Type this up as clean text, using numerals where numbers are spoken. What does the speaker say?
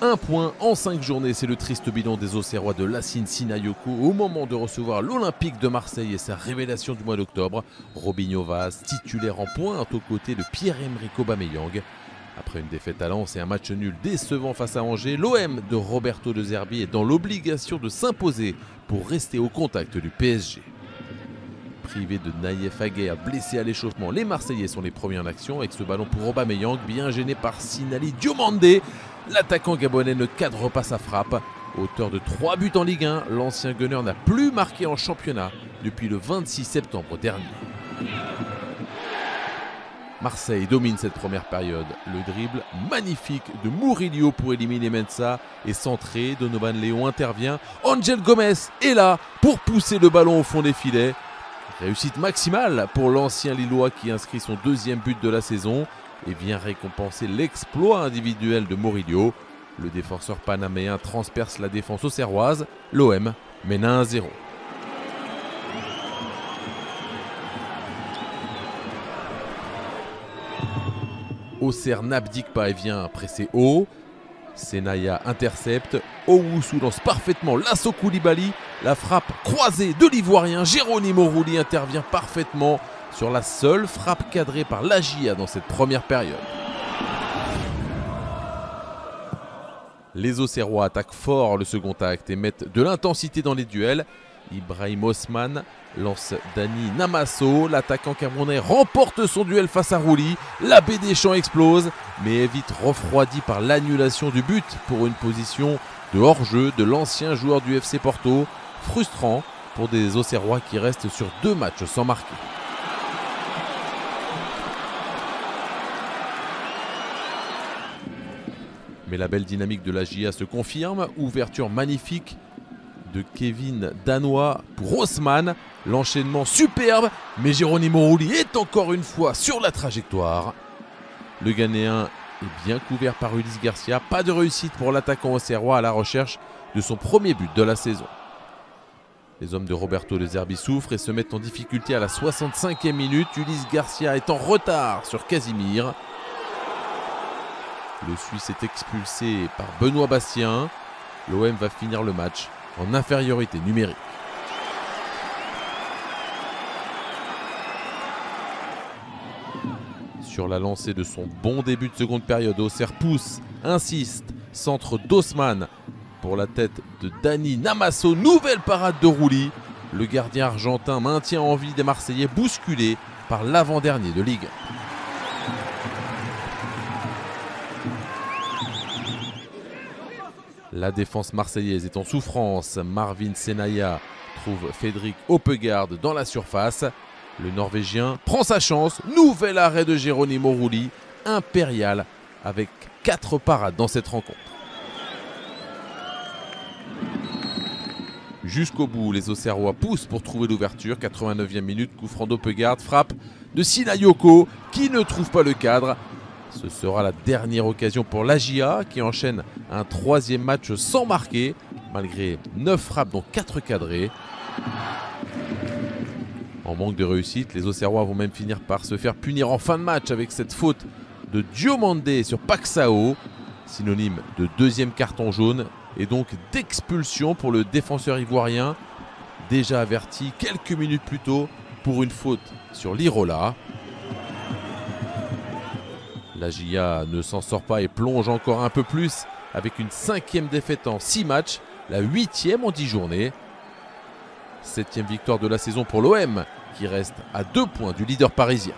Un point en 5 journées, c'est le triste bilan des Auxerrois de Lacine Sinayoko au moment de recevoir l'Olympique de Marseille et sa révélation du mois d'octobre. Robinho Vaz, titulaire en pointe aux côtés de Pierre-Emerick Aubameyang. Après une défaite à Lens et un match nul décevant face à Angers, l'OM de Roberto De Zerbi est dans l'obligation de s'imposer pour rester au contact du PSG. Privé de Naïef Aguer, blessé à l'échauffement, les Marseillais sont les premiers en action avec ce ballon pour Aubameyang, bien gêné par Sinali Diomandé. L'attaquant gabonais ne cadre pas sa frappe. Auteur de 3 buts en Ligue 1, l'ancien Gunner n'a plus marqué en championnat depuis le 26 septembre dernier. Marseille domine cette première période. Le dribble magnifique de Murillo pour éliminer Mensah est centré. Donovan Léon intervient. Angel Gomez est là pour pousser le ballon au fond des filets. Réussite maximale pour l'ancien Lillois qui inscrit son 2e but de la saison et vient récompenser l'exploit individuel de Murillo. Le défenseur panaméen transperce la défense auxerroise. L'OM mène 1-0. Auxerre n'abdique pas et vient presser haut. Senaya intercepte. Owusu lance parfaitement l'assaut Koulibaly. La frappe croisée de l'Ivoirien Geronimo Rulli intervient parfaitement sur la seule frappe cadrée par l'Agia dans cette première période. Les Auxerrois attaquent fort le second acte et mettent de l'intensité dans les duels. Ibrahim Osman lance Dani Namasso. L'attaquant camerounais remporte son duel face à Rulli. La baie des Champs explose, mais est vite refroidi par l'annulation du but pour une position de hors-jeu de l'ancien joueur du FC Porto. Frustrant pour des Auxerrois qui restent sur 2 matchs sans marquer. Mais la belle dynamique de la GIA se confirme. Ouverture magnifique de Kevin Danois pour Osman. L'enchaînement superbe, mais Geronimo Rulli est encore une fois sur la trajectoire. Le Ghanéen est bien couvert par Ulysse Garcia. Pas de réussite pour l'attaquant auxerrois à la recherche de son premier but de la saison. Les hommes de Roberto De Zerbi souffrent et se mettent en difficulté à la 65e minute. Ulysse Garcia est en retard sur Casimir. Le Suisse est expulsé par Benoît Bastien. L'OM va finir le match en infériorité numérique. Sur la lancée de son bon début de seconde période, Auxerre pousse, insiste, centre d'Osman pour la tête de Dani Namasso. Nouvelle parade de Rulli. Le gardien argentin maintient en vie des Marseillais bousculés par l'avant-dernier de Ligue 1. La défense marseillaise est en souffrance. Marvin Senaya trouve Frédéric Hoppegaard dans la surface. Le Norvégien prend sa chance. Nouvel arrêt de Geronimo Rulli. Impérial avec 4 parades dans cette rencontre. Jusqu'au bout, les Auxerrois poussent pour trouver l'ouverture. 89e minute, coup franc d'Hoppegaard. Frappe de Sinayoko qui ne trouve pas le cadre. Ce sera la dernière occasion pour l'Agia qui enchaîne un 3e match sans marquer, malgré 9 frappes dont 4 cadrées. En manque de réussite, les Auxerrois vont même finir par se faire punir en fin de match avec cette faute de Diomandé sur Paxao, synonyme de 2e carton jaune et donc d'expulsion pour le défenseur ivoirien, déjà averti quelques minutes plus tôt pour une faute sur Lirola. La GIA ne s'en sort pas et plonge encore un peu plus avec une 5e défaite en 6 matchs, la 8e en 10 journées. 7e victoire de la saison pour l'OM qui reste à 2 points du leader parisien.